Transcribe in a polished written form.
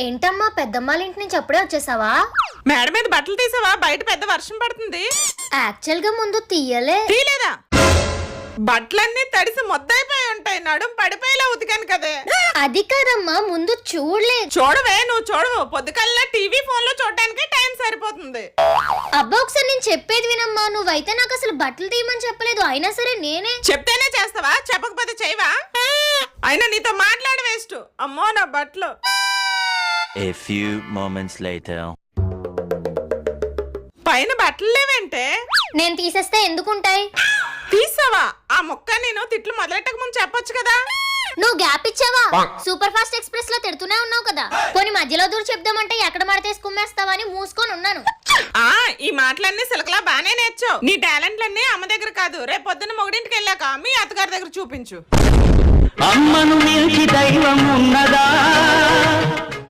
ఏంటమ్మా పెద్దమ్మాళ్ళ ఇంటి నుంచి అప్పుడే వచ్చేసావా? మేడ మీద బట్టలు తీసావా? బయట పెద్ద వర్షం పడుతుంది. యాక్చువల్ గా ముందు తీయలేదా? బట్టలన్నీ తడిసి మొద్దైపోయి ఉంటాయి. నడుం పడిపోయేలా ఉతికాను కదే. అది కాదమ్మా, ముందు చూడలేదు. చూడవే, నువ్వు చూడవు. పొద్దుకల్లా టీవీ ఫోన్ లో చూడడానికి టైం సరిపోతుంది. అబ్బా ఒకసారి నేను చెప్పేది వినమ్మా. నువ్వైతే నాకు అసలు బట్టలు తీయమని చెప్పలేదు. అయినా సరే నేనే చెప్తేనే చేస్తావా? చెప్పకపోతే చేయవా? అయినా నీతో మాట్లాడ వేస్ట్. అమ్మో నా బట్టలు. A few moments later. పైన బట్టలు లేవంటే నేను తీసేస్తే ఎందుకుంటాయి? తీసావా? ఆ మొక్క నేను తిట్లు మొదలెట్టక ముందు చెప్పొచ్చు కదా. నువ్వు గ్యాప్ ఇచ్చావా? సూపర్ ఫాస్ట్ ఎక్స్ప్రెస్ లో తిడుతూనే ఉన్నావు కదా. కొన్ని మధ్యలో దూరం చెప్దామంటే ఎక్కడ మడతేసి కుమ్మేస్తావని మూసుకొని ఉన్నాను. ఈ మాటలన్నీ సిలకలా బానే నేర్చావు. నీ టాలెంట్లన్నీ అమ్మ దగ్గర కాదు, రేపు పొద్దున్న మొగుడింటికి వెళ్ళాక మీ అత్తగారి దగ్గర చూపించు. అమ్మను మించి దైవం ఉన్నదా?